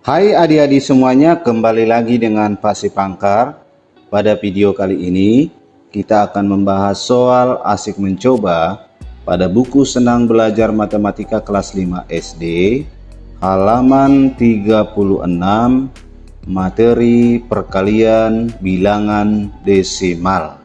Hai adik-adik semuanya, kembali lagi dengan Pak Sipangkar. Pada video kali ini, kita akan membahas soal asik mencoba pada buku Senang Belajar Matematika kelas 5 SD, halaman 36, materi perkalian bilangan desimal.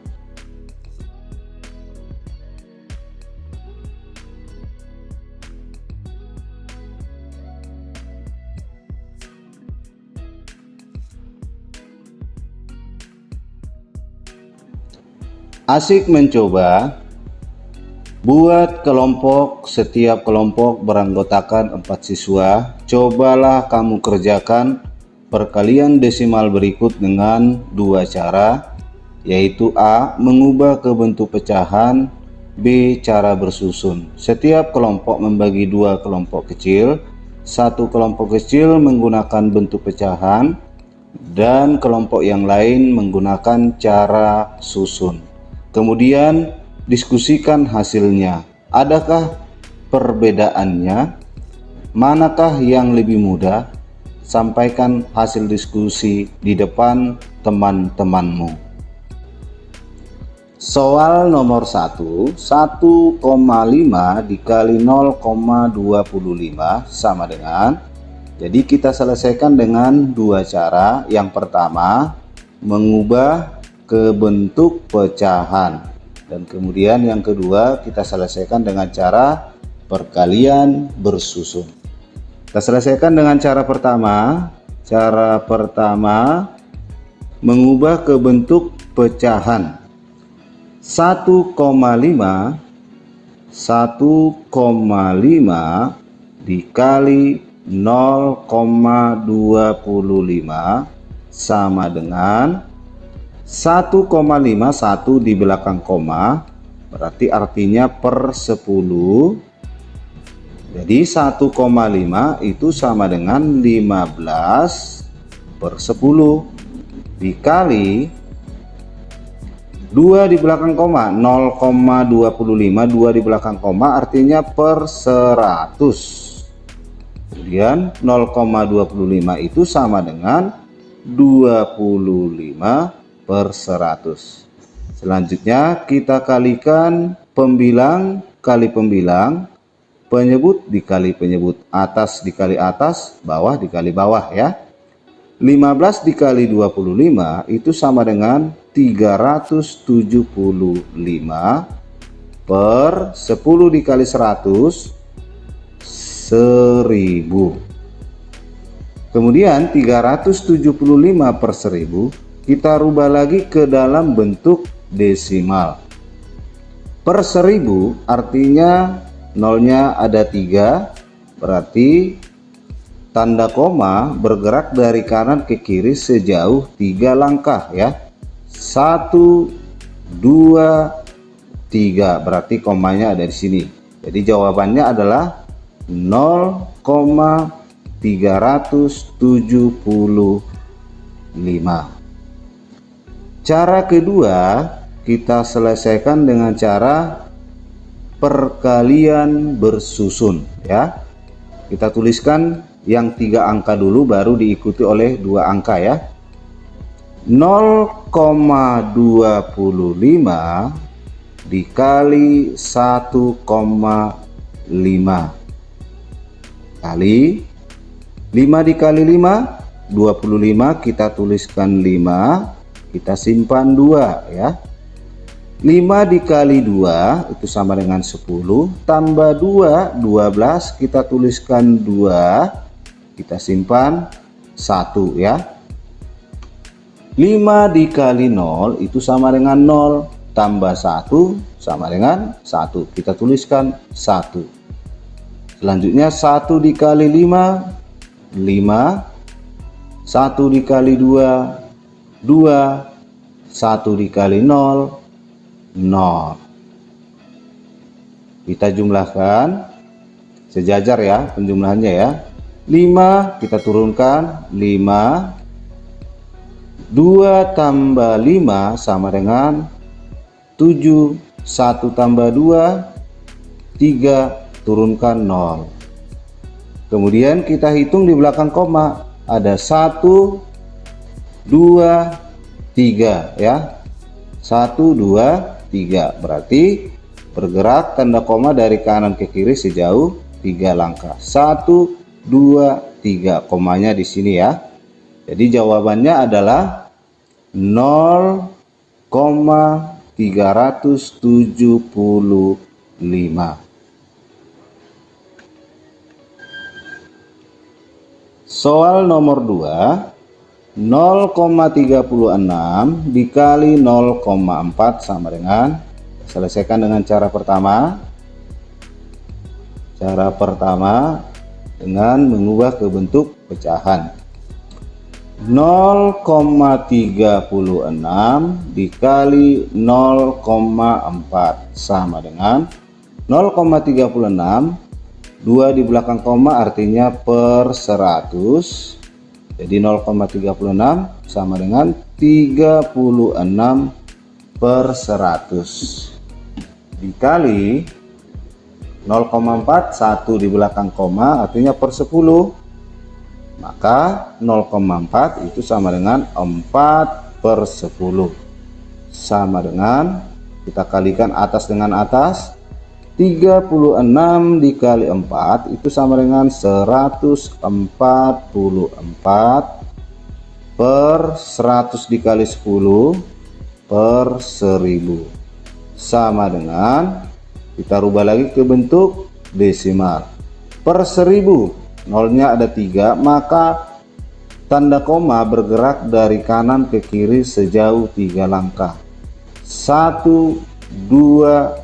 Asik mencoba. Buat kelompok, setiap kelompok beranggotakan 4 siswa. Cobalah kamu kerjakan perkalian desimal berikut dengan 2 cara, yaitu A. Mengubah ke bentuk pecahan, B. Cara bersusun. Setiap kelompok membagi 2 kelompok kecil. Satu kelompok kecil menggunakan bentuk pecahan dan kelompok yang lain menggunakan cara susun. Kemudian diskusikan hasilnya. Adakah perbedaannya? Manakah yang lebih mudah? Sampaikan hasil diskusi di depan teman-temanmu. Soal nomor 1, 1,5 dikali 0,25 sama dengan. Jadi kita selesaikan dengan 2 cara. Yang pertama, mengubah ke bentuk pecahan, dan kemudian yang kedua kita selesaikan dengan cara perkalian bersusun. Kita selesaikan dengan cara pertama. Cara pertama, mengubah ke bentuk pecahan. 1,5 dikali 0,25 sama dengan 1,5, 1 di belakang koma, berarti artinya per 10. Jadi 1,5 itu sama dengan 15 per 10 dikali 2 di belakang koma, 0,25, 2 di belakang koma artinya per 100. Kemudian 0,25 itu sama dengan 25 per 100. Selanjutnya kita kalikan pembilang kali pembilang, penyebut dikali penyebut, atas dikali atas, bawah dikali bawah ya. 15 dikali 25 itu sama dengan 375 per 10 dikali 100, 1000. Kemudian 375 per 1000 kita rubah lagi ke dalam bentuk desimal. Per 1000 artinya nolnya ada 3, berarti tanda koma bergerak dari kanan ke kiri sejauh 3 langkah ya. 1, 2, 3, berarti komanya ada di sini. Jadi jawabannya adalah 0,375. Cara kedua kita selesaikan dengan cara perkalian bersusun ya. Kita tuliskan yang 3 angka dulu, baru diikuti oleh 2 angka ya. 0,25 dikali 1,5 kali 5 dikali 5, 25, kita tuliskan 5, kita simpan 2 ya. 5 dikali 2 itu sama dengan 10, tambah 2, 12, kita tuliskan 2, kita simpan 1 ya. 5 dikali 0 itu sama dengan 0, tambah 1 sama dengan 1, kita tuliskan 1. Selanjutnya 1 dikali 5, 5, 1 dikali 2, 2, 1 dikali 0, 0. Kita jumlahkan sejajar ya penjumlahannya ya. 5 kita turunkan 5, 2 tambah 5 sama dengan 7, 1 tambah 2, 3, turunkan 0. Kemudian kita hitung di belakang koma, ada 1, 2, 3 ya. 1, 2, 3 berarti bergerak tanda koma dari kanan ke kiri sejauh 3 langkah. 1, 2, 3 komanya di sini ya. Jadi jawabannya adalah 0,375. Soal nomor 2, 0,36 dikali 0,4 sama dengan, selesaikan dengan cara pertama. Cara pertama dengan mengubah ke bentuk pecahan. 0,36 dikali 0,4 sama dengan 0,36, 2 di belakang koma artinya per 100. Jadi 0,36 sama dengan 36 per 100 dikali 0,4, 1 di belakang koma artinya per 10. Maka 0,4 itu sama dengan 4 per 10. Sama dengan, kita kalikan atas dengan atas, 36 dikali 4 itu sama dengan 144 per 100 dikali 10 per 1000. Sama dengan, kita rubah lagi ke bentuk desimal. Per 1000, nolnya ada 3, maka tanda koma bergerak dari kanan ke kiri sejauh 3 langkah. 1, 2,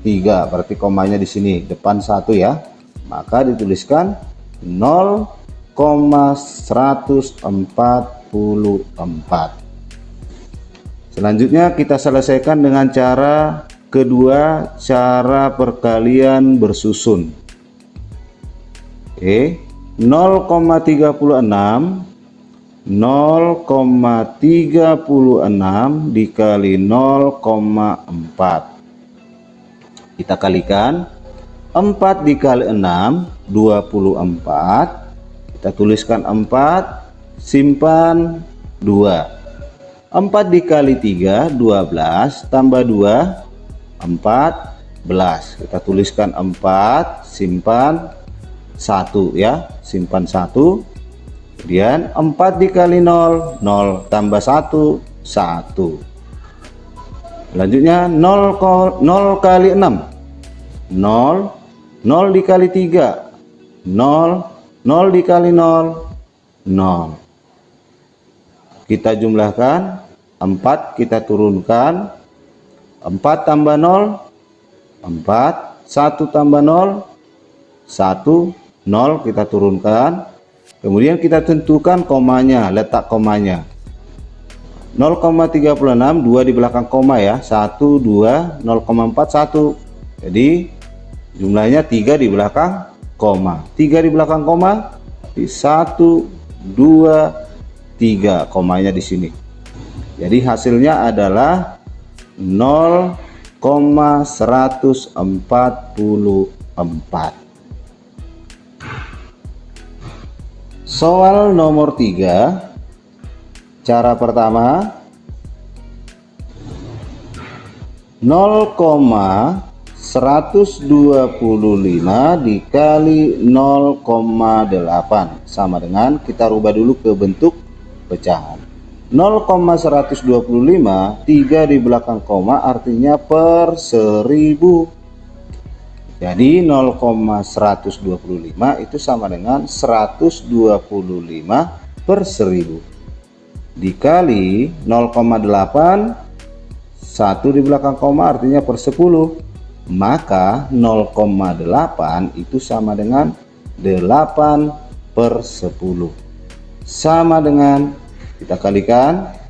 3, berarti komanya di sini depan 1 ya. Maka dituliskan 0,144. Selanjutnya kita selesaikan dengan cara kedua, cara perkalian bersusun. Oke, 0,36 dikali 0,4. Kita kalikan, 4 dikali 6 24. Kita tuliskan 4, simpan 2. 4 dikali 3 12, tambah 2 14. Kita tuliskan 4, simpan 1 ya, simpan 1. Kemudian 4 dikali 0 0, tambah 1 1. Selanjutnya 0 kali 6 0, 0 dikali 3 0, 0 dikali 0 0. Kita jumlahkan, 4 kita turunkan, 4 tambah 0 4, 1 tambah 0 1, 0 kita turunkan. Kemudian kita tentukan komanya, letak komanya. 0,36, 2 di belakang koma ya, 1, 2, 0,4, 1. Jadi jumlahnya 3 di belakang koma. 3 di belakang koma, 1, 2, 3, komanya di sini. Jadi hasilnya adalah 0,144. Soal nomor 3, cara pertama, 0,125 dikali 0,8 sama dengan, kita rubah dulu ke bentuk pecahan. 0,125, 3 di belakang koma artinya per 1000. Jadi 0,125 itu sama dengan 125 per 1000 dikali 0,8, 1 di belakang koma artinya per 10. Maka 0,8 itu sama dengan 8 per 10. Sama dengan, kita kalikan,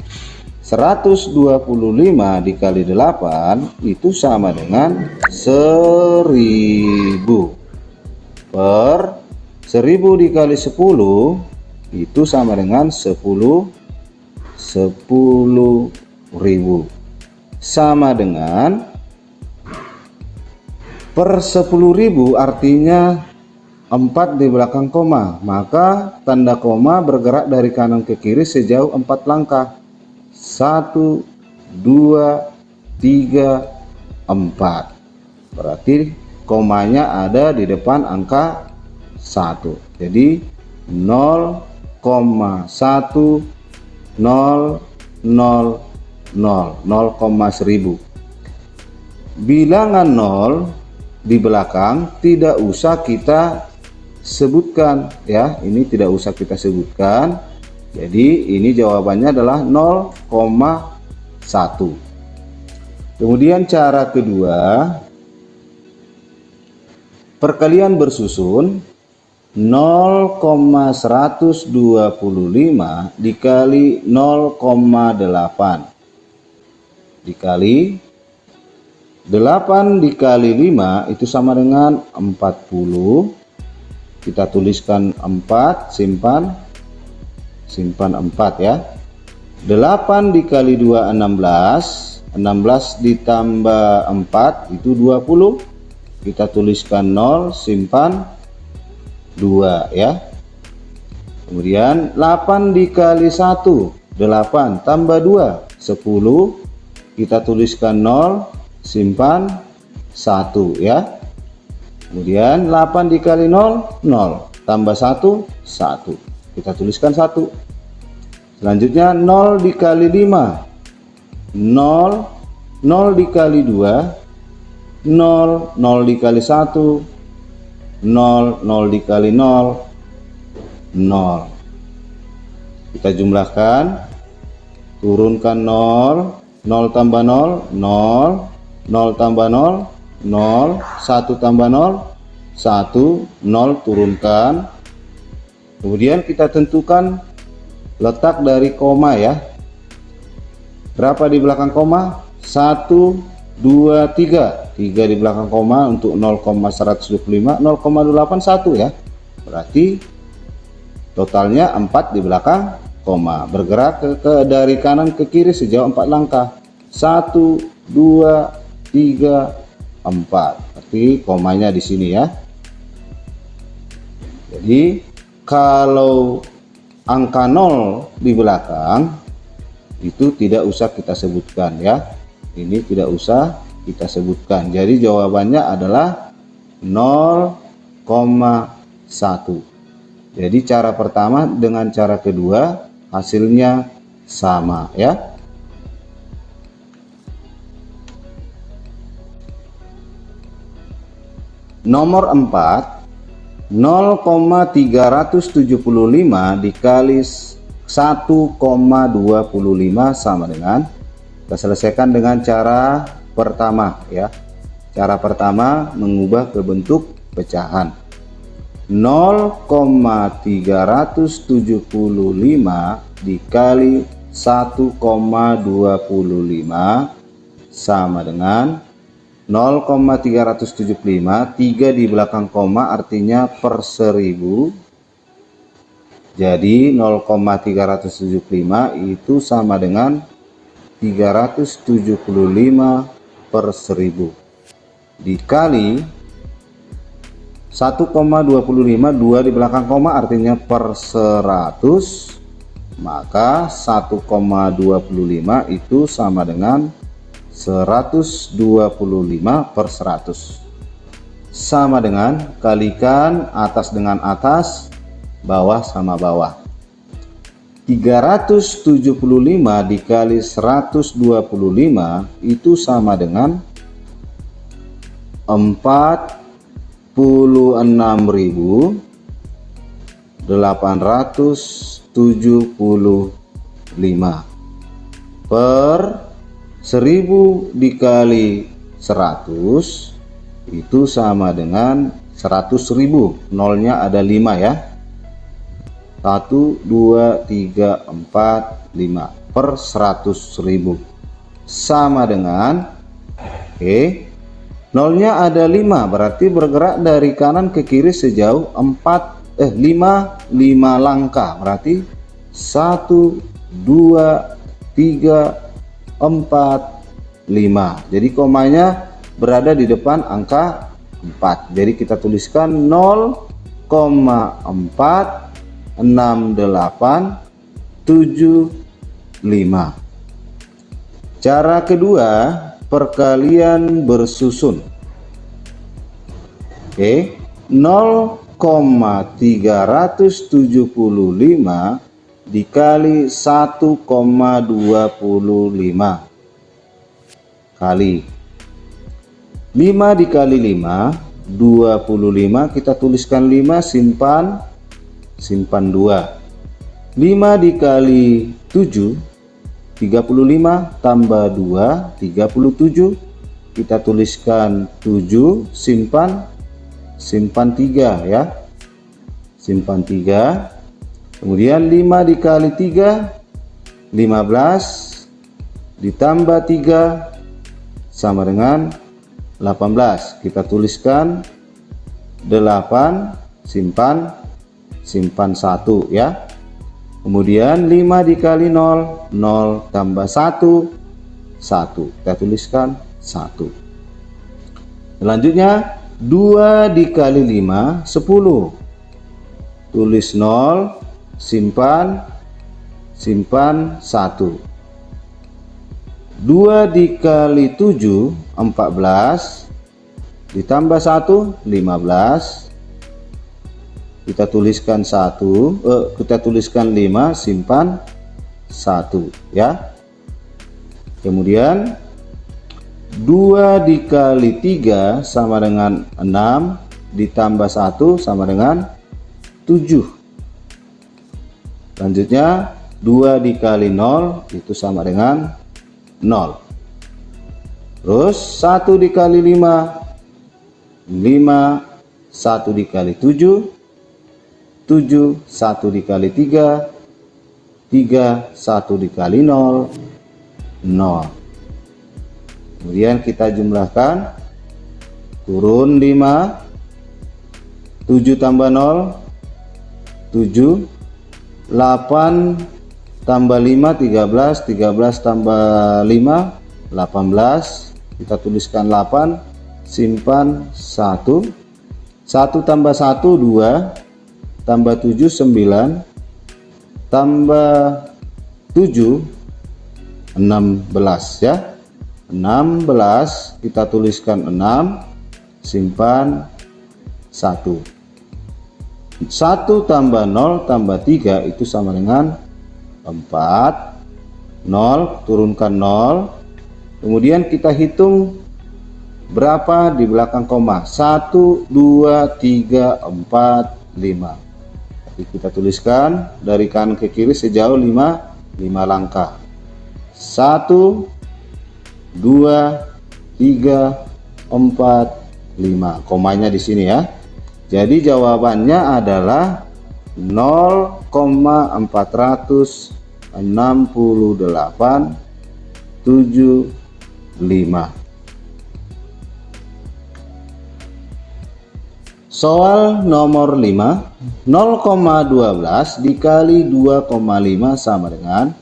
125 dikali 8 itu sama dengan 1000 per 1000 dikali 10 itu sama dengan 10.000 sama dengan per 10.000 artinya 4 di belakang koma, maka tanda koma bergerak dari kanan ke kiri sejauh 4 langkah. 1, 2, 3, 4. Berarti komanya ada di depan angka 1. Jadi 0,1 0 0 0 0,1000. Bilangan 0 di belakang tidak usah kita sebutkan ya, ini tidak usah kita sebutkan. Jadi ini jawabannya adalah 0,1. Kemudian cara kedua, perkalian bersusun 0,125 dikali 0,8 dikali 8 dikali 5 itu sama dengan 40. Kita tuliskan 4, simpan 4 ya. 8 dikali 2 16, 16 ditambah 4 itu 20. Kita tuliskan 0, simpan 2 ya. Kemudian 8 dikali 1 8 tambah 2 10. Kita tuliskan 0, simpan 1 ya. Kemudian 8 dikali 0 0 tambah 1 1. Kita tuliskan 1. Selanjutnya 0 dikali 5 0, 0 dikali 2 0, 0 dikali 1 0, 0 dikali 0 0. Kita jumlahkan, turunkan 0, 0 tambah 0 0, 0 tambah 0 0, 1 tambah 0 1, 0 turunkan. Kemudian kita tentukan letak dari koma ya. Berapa di belakang koma? 1, 2, 3 di belakang koma untuk 0,125 0,81 ya. Berarti totalnya 4 di belakang koma, bergerak dari kanan ke kiri sejauh 4 langkah. 1, 2, 3, 4. Berarti komanya di sini ya. Jadi kalau angka 0 di belakang itu tidak usah kita sebutkan ya. Ini tidak usah kita sebutkan. Jadi jawabannya adalah 0,1. Jadi cara pertama dengan cara kedua hasilnya sama ya. Nomor 4, 0,375 dikali 1,25 sama dengan, kita selesaikan dengan cara pertama ya. Cara pertama mengubah ke bentuk pecahan. 0,375 dikali 1,25 sama dengan 0,375, 3 di belakang koma artinya per 1000. Jadi 0,375 itu sama dengan 375 per 1000 dikali 1,25, 2 di belakang koma artinya per 100, maka 1,25 itu sama dengan 125 per 100 sama dengan, kalikan atas dengan atas, bawah sama bawah. 375 dikali 125 itu sama dengan 46.875 per 1000 dikali 100 itu sama dengan 100.000. Nolnya ada 5 ya. 1, 2, 3, 4, 5 per 100.000 sama dengan, nolnya ada 5, berarti bergerak dari kanan ke kiri sejauh 5 langkah. Berarti 1, 2, 3, 4, 5. Jadi komanya berada di depan angka 4. Jadi kita tuliskan 0,4 0,46875. Cara kedua, perkalian bersusun. Oke, 0,375 dikali 1,25 kali 5 dikali 5 25, kita tuliskan 5, simpan 2. 5 dikali 7 35 tambah 2 37, kita tuliskan 7, simpan 3 ya, simpan 3. Kemudian 5 dikali 3 15 ditambah 3 sama dengan 18, kita tuliskan 8, simpan 1 ya. Kemudian 5 dikali 0 0 tambah 1 1, kita tuliskan 1. Selanjutnya 2 dikali 5 10, tulis 0, simpan 1. 2 dikali 7 14 ditambah 1 15, kita tuliskan 5, simpan 1 ya. Kemudian 2 dikali 3 sama dengan 6 ditambah 1 sama dengan 7. Selanjutnya 2 dikali 0 itu sama dengan 0. Terus 1 dikali 5 1 dikali 7 1 dikali 3 1 dikali 0 Kemudian kita jumlahkan, turun 5, 7 tambah 0 7, 8 tambah 5 13 tambah 5 18, kita tuliskan 8, simpan 1. 1 tambah 1 2 tambah 7 9 tambah 7 16 ya. 16 kita tuliskan 6, simpan 1. 1 tambah 0 tambah 3 itu sama dengan 4. 0 turunkan 0. Kemudian kita hitung berapa di belakang koma. 1 2 3 4 5. Jadi kita tuliskan dari kanan ke kiri sejauh 5 langkah. 1 2 3 4 5. Komanya di sini ya. Jadi jawabannya adalah 0,46875. Soal nomor 5, 0,12 dikali 2,5 sama dengan.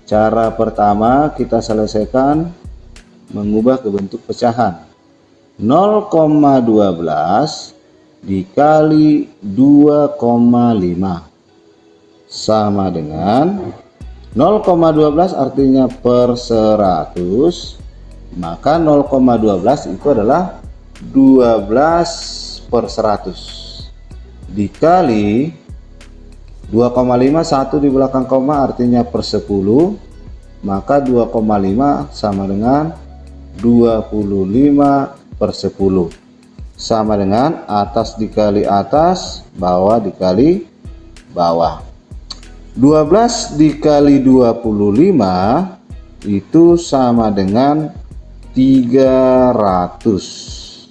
Cara pertama kita selesaikan mengubah ke bentuk pecahan. 0,12 dikali 2,5 sama dengan 0,12 artinya per 100, maka 0,12 itu adalah 12 per 100 dikali 2,5, 1 di belakang koma artinya per 10, maka 2,5 sama dengan 25 per 10 sama dengan atas dikali atas, bawah dikali bawah. 12 dikali 25 itu sama dengan 300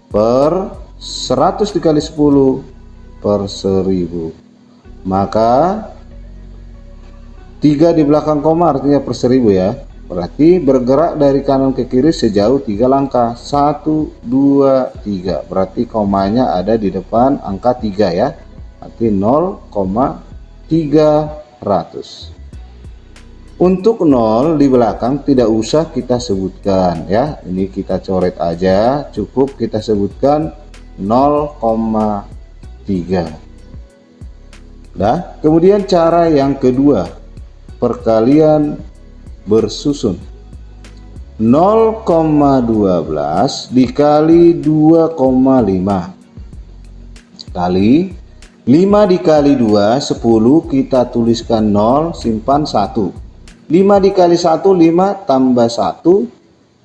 per 100 dikali 10 per 1000, maka 3 di belakang koma artinya per 1000 ya. Berarti bergerak dari kanan ke kiri sejauh 3 langkah. 1 2 3, berarti komanya ada di depan angka 3 ya. Arti 0,300. Untuk 0 di belakang tidak usah kita sebutkan ya. Ini kita coret aja, cukup kita sebutkan 0,300. Nah, kemudian cara yang kedua, perkalian bersusun. 0,12 dikali 2,5 kali 5 dikali 2 10, kita tuliskan 0, simpan 1. 5 dikali 1 5, tambah 1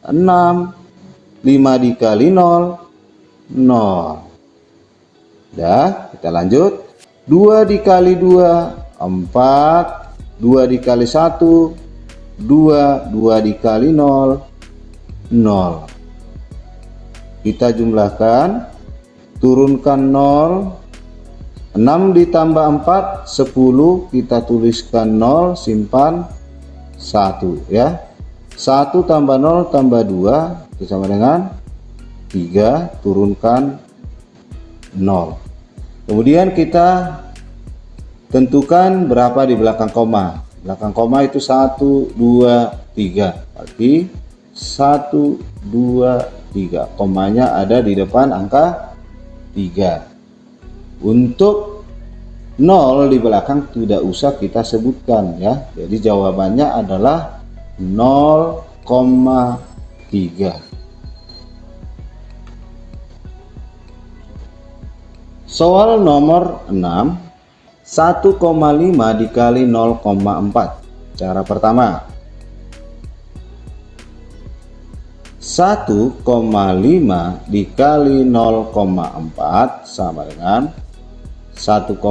6. 5 dikali 0 0. Dah, kita lanjut. 2 dikali 2 4. 2 dikali 1 2. 2 dikali 0 0. Kita jumlahkan, turunkan 0. 6 ditambah 4 10, kita tuliskan 0, simpan 1 ya. 1 tambah 0 tambah 2 itu sama dengan 3, turunkan 0. Kemudian kita tentukan berapa di belakang koma. Belakang koma itu 1 2 3. Berarti 1 2 3. Komanya ada di depan angka 3. Untuk 0 di belakang tidak usah kita sebutkan ya. Jadi jawabannya adalah 0,3. Soal nomor 6, 1,5 dikali 0,4. Cara pertama, 1,5 dikali 0,4 sama dengan 1,5,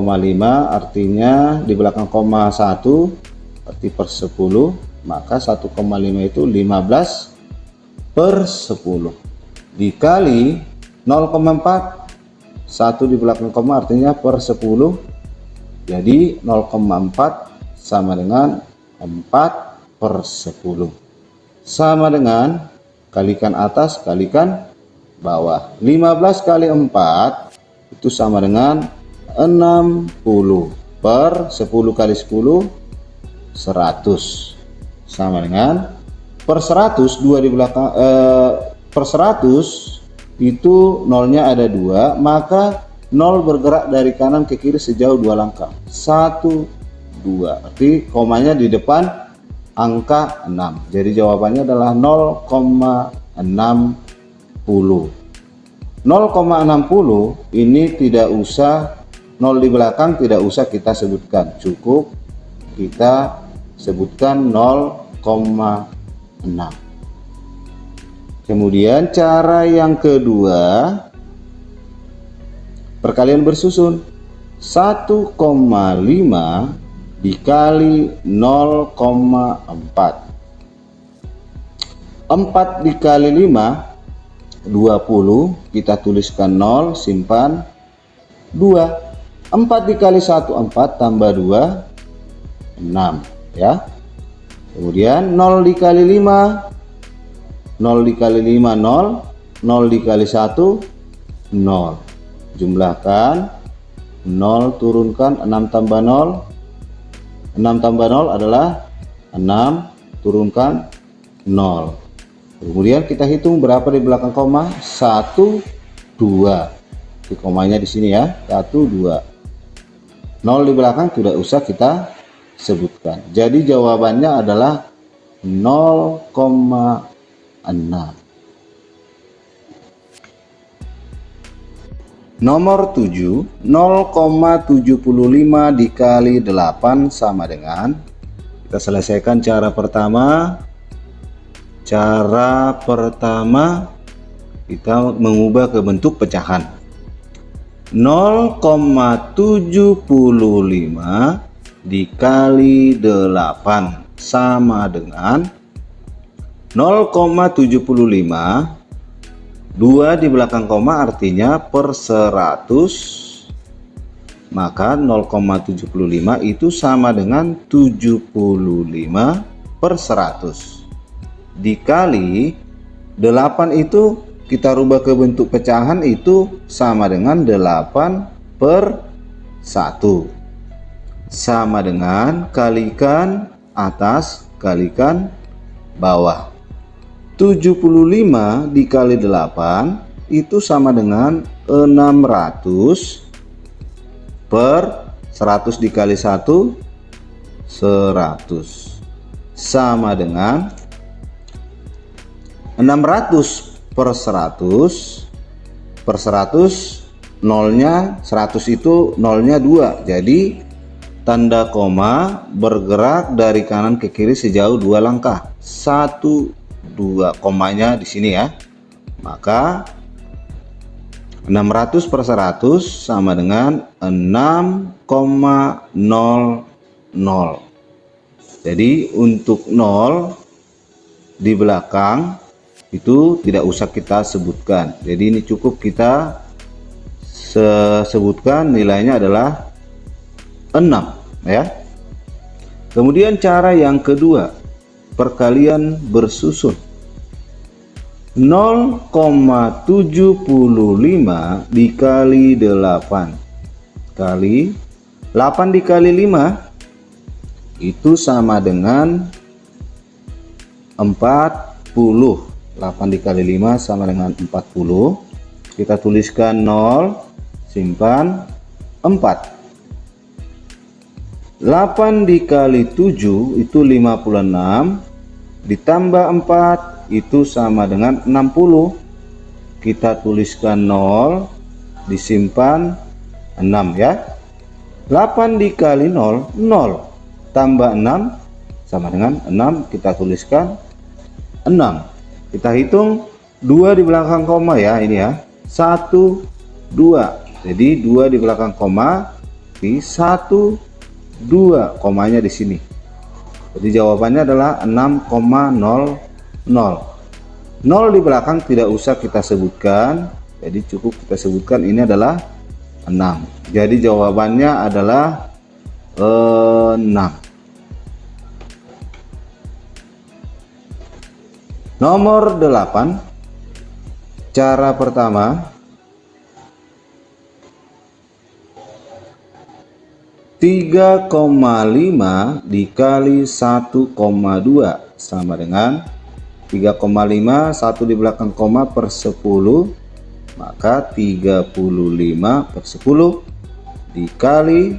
artinya di belakang koma 1 berarti per 10, maka 1,5 itu 15 per 10 dikali 0,4, 1 di belakang koma artinya per 10, jadi 0,4 sama dengan 4 per 10 sama dengan, kalikan atas kalikan bawah, 15 kali 4 itu sama dengan 60 per 10 kali 10 100 sama dengan per 100, 2 di belakang per 100 itu nolnya ada 2, maka 0 bergerak dari kanan ke kiri sejauh 2 langkah, 1 2, berarti komanya di depan angka 6. Jadi jawabannya adalah 0,60. 0,60 ini tidak usah, 0 di belakang tidak usah kita sebutkan, cukup kita sebutkan 0,6. Kemudian cara yang kedua, perkalian bersusun. 1,5 dikali 0,4. 4 dikali 5 20, kita tuliskan 0, simpan 2. 4 dikali 1 4, tambah 2 6 ya. Kemudian 0 dikali 5, 0 dikali 5 0, 0 dikali 1 0. Jumlahkan 0, turunkan 6 tambah 0, 6 tambah 0 adalah 6, turunkan 0. Kemudian kita hitung berapa di belakang koma, 1 2. Di komanya di sini ya, 1 2. 0 di belakang tidak usah kita sebutkan. Jadi jawabannya adalah 0,6. Nomor 7, 0,75 dikali 8 sama dengan, kita selesaikan cara pertama. Cara pertama kita mengubah ke bentuk pecahan. 0,75 dikali 8 sama dengan 0,75, 2 di belakang koma artinya per 100, maka 0,75 itu sama dengan 75 per 100 dikali 8, itu kita rubah ke bentuk pecahan, itu sama dengan 8 per 1 sama dengan, kalikan atas kalikan bawah, 75 dikali 8 itu sama dengan 600 per 100 dikali 1, 100, sama dengan 600 per 100 per 100, nolnya 100 itu nolnya 2, jadi tanda koma bergerak dari kanan ke kiri sejauh 2 langkah. 1, 2, komanya di sini ya. Maka 600 per 100 sama dengan 6,00. Jadi untuk 0 di belakang itu tidak usah kita sebutkan. Jadi ini cukup kita sebutkan nilainya adalah 6 ya. Kemudian cara yang kedua, perkalian bersusun. 0,75 dikali 8 kali 8 dikali 5 itu sama dengan 40. 8 dikali 5 sama dengan 40. Kita tuliskan 0, simpan 4. 8 dikali 7 itu 56, ditambah 4 itu sama dengan 60. Kita tuliskan 0, disimpan 6 ya. 8 dikali 0, 0, tambah 6 sama dengan 6, kita tuliskan 6. Kita hitung 2 di belakang koma ya, ini ya. 1, 2. Jadi 2 di belakang koma, di 1, 2, komanya di sini. Jadi jawabannya adalah 6,00. 0 di belakang tidak usah kita sebutkan, jadi cukup kita sebutkan ini adalah 6. Jadi jawabannya adalah 6. Nomor 8. Cara pertama, 3,5 dikali 1,2 sama dengan 3,5, 1 di belakang koma per 10, maka 35 per 10 dikali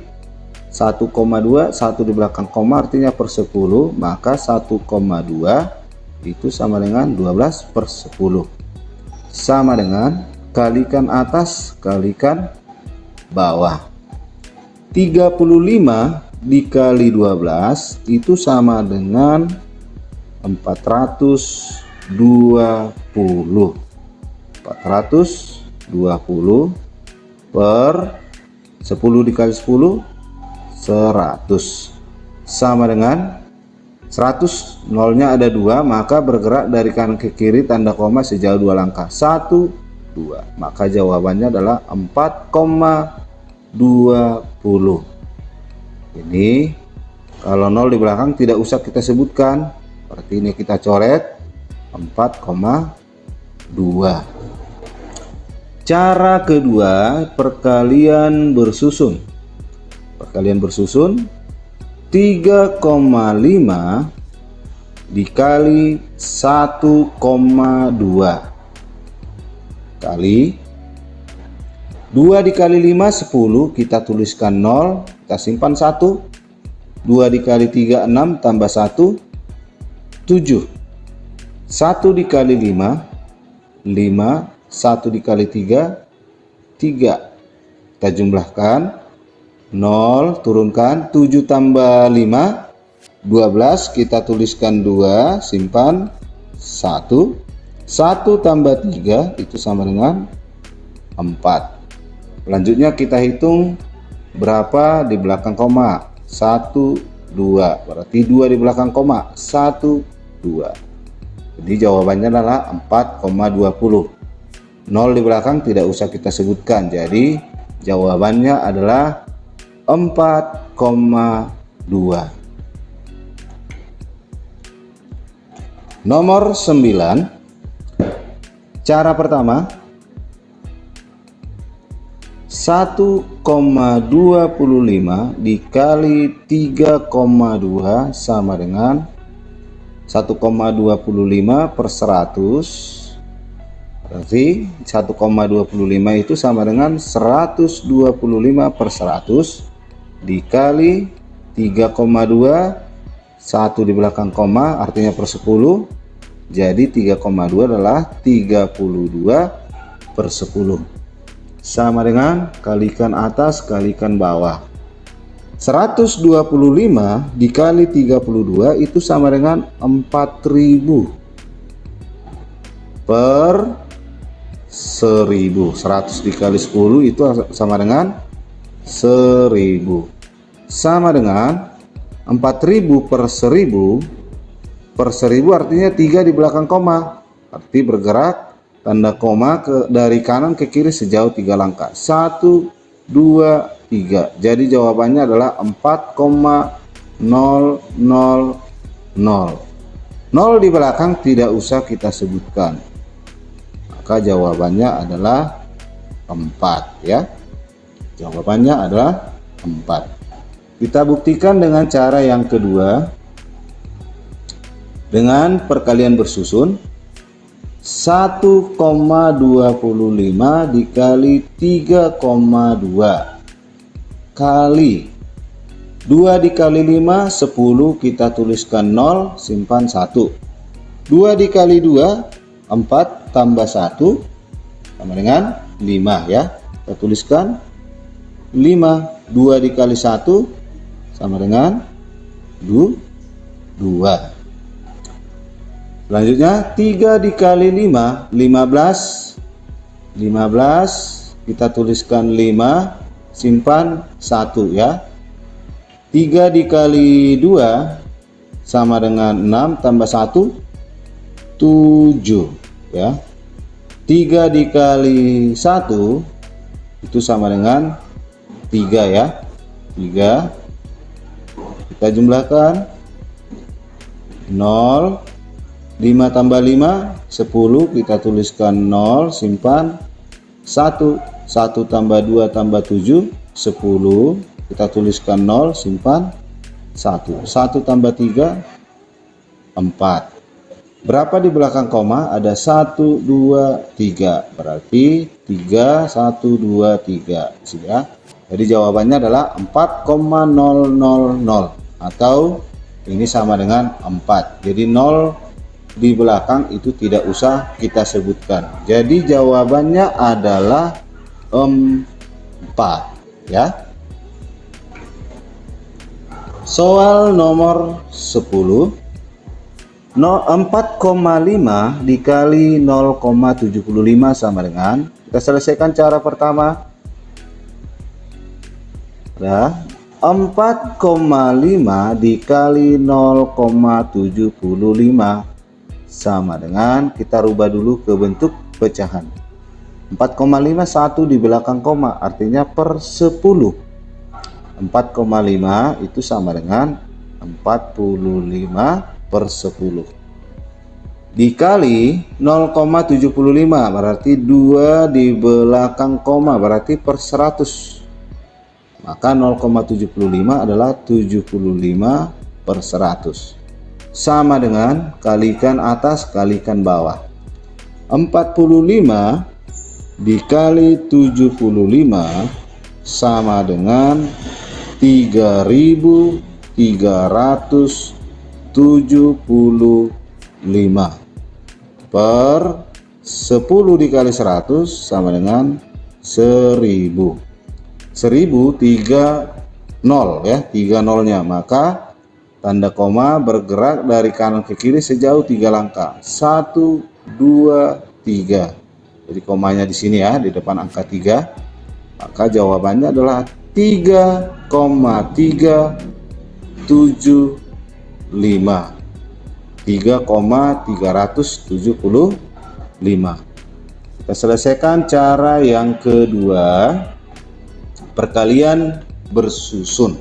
1,2, 1 di belakang koma artinya per 10, maka 1,2 itu sama dengan 12 per 10, sama dengan kalikan atas kalikan bawah. 35 dikali 12 itu sama dengan 420. 420 per 10 dikali 10, 100, sama dengan 100. Nolnya ada 2, maka bergerak dari kanan ke kiri tanda koma sejauh 2 langkah. 1, 2, maka jawabannya adalah 4,20. Ini kalau 0 di belakang tidak usah kita sebutkan, seperti ini kita coret 4,2. Cara kedua, perkalian bersusun. Perkalian bersusun 3,5 dikali 1,2 kali 2 dikali 5 10, kita tuliskan 0, kita simpan 1. 2 dikali 3 6 tambah 1 7. 1 dikali 5 5, 1 dikali 3 3. Kita jumlahkan 0, turunkan 7 tambah 5 12, kita tuliskan 2, simpan 1. 1 tambah 3 itu sama dengan 4. Selanjutnya kita hitung berapa di belakang koma. 1, 2, berarti 2 di belakang koma. 1, 2. Jadi jawabannya adalah 4,20. 0 di belakang tidak usah kita sebutkan, jadi jawabannya adalah 4,2. Nomor 9. Cara pertama, 1,25 dikali 3,2 sama dengan 1,25 per 100 Berarti 1,25 itu sama dengan 125 per 100 dikali 3,2, 1 di belakang koma artinya per 10. Jadi 3,2 adalah 32 per 10. Sama dengan kalikan atas kalikan bawah. 125 dikali 32 itu sama dengan 4000 per 1000. 100 dikali 10 itu sama dengan 1000. Sama dengan 4000 per 1000. Per 1000 artinya 3 di belakang koma. Arti bergerak tanda koma dari kanan ke kiri sejauh 3 langkah. 1, 2, 3. Jadi jawabannya adalah 4,000. 0 di belakang tidak usah kita sebutkan. Maka jawabannya adalah 4 ya. Jawabannya adalah 4. Kita buktikan dengan cara yang kedua. Dengan perkalian bersusun. 1,25 dikali 3,2 kali 2 dikali 5 10, kita tuliskan 0 simpan 1. 2 dikali 2 4 tambah 1 sama dengan 5 ya. Kita tuliskan 5. 2 dikali 1 sama dengan 2. Selanjutnya 3 dikali 5 15. 15 kita tuliskan 5 simpan 1 ya. 3 dikali 2 sama dengan 6 tambah 1 7 ya. 3 dikali 1 itu sama dengan 3 ya. 3 kita jumlahkan 0. 5 tambah 5 10, kita tuliskan 0 simpan 1. 1 tambah 2 tambah 7 10, kita tuliskan 0 simpan 1. 1 tambah 3 4. Berapa di belakang koma? Ada 1 2 3. Berarti 3 1 2 3 ya. Jadi jawabannya adalah 4,000 atau ini sama dengan 4. Jadi 0 di belakang itu tidak usah kita sebutkan. Jadi jawabannya adalah 4 ya. Soal nomor 10. 4,5 dikali 0,75 sama dengan, kita selesaikan cara pertama. Nah, 4,5 dikali 0,75 sama dengan, kita rubah dulu ke bentuk pecahan. 4,5 1 di belakang koma artinya per 10. 4,5 itu sama dengan 45 per 10 dikali 0,75 berarti 2 di belakang koma berarti per 100. Maka 0,75 adalah 75 per 100. Sama dengan kalikan atas kalikan bawah. 45 dikali 75 sama dengan 3.375 per 10 dikali 100 sama dengan 1000. 1000 3 0 ya, 3 nolnya, maka tanda koma bergerak dari kanan ke kiri sejauh 3 langkah. 1 2 3. Jadi komanya di sini ya, di depan angka 3. Maka jawabannya adalah 3,375. 3,375. Kita selesaikan cara yang kedua, perkalian bersusun.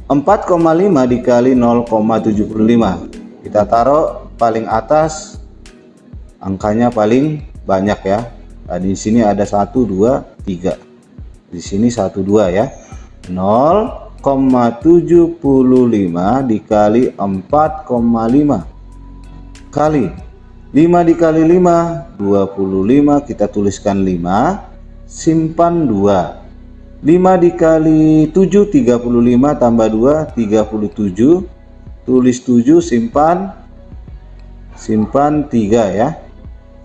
4,5 dikali 0,75. Kita taruh paling atas, angkanya paling banyak ya. Nah, di sini ada 1 2 3. Di sini 1 2 ya. 0,75 dikali 4,5 kali 5 dikali 5, 25, kita tuliskan 5, simpan 2. 5 dikali 7, 35, tambah 2, 37, tulis 7, simpan 3 ya.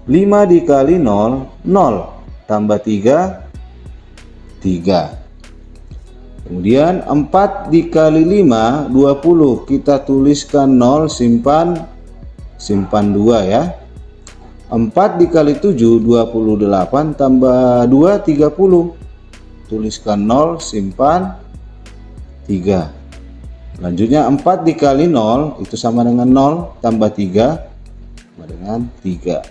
5 dikali 0, 0, tambah 3, 3. Kemudian 4 dikali 5, 20, kita tuliskan 0, simpan 2 ya. 4 dikali 7, 28, tambah 2, 30, tuliskan 0, simpan 3. Selanjutnya 4 dikali 0 itu sama dengan 0, tambah 3 sama dengan 3.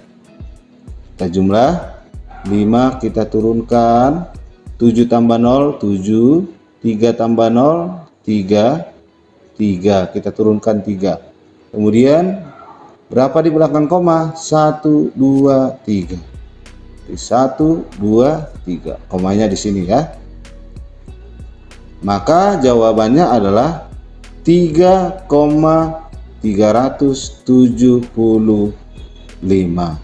Kita jumlah 5, kita turunkan 7 tambah 0, 7, 3 tambah 0, 3, 3, kita turunkan 3. Kemudian berapa di belakang koma? 1, 2, 3. 1, 2, 3. Komanya di sini ya. Maka jawabannya adalah 3,375.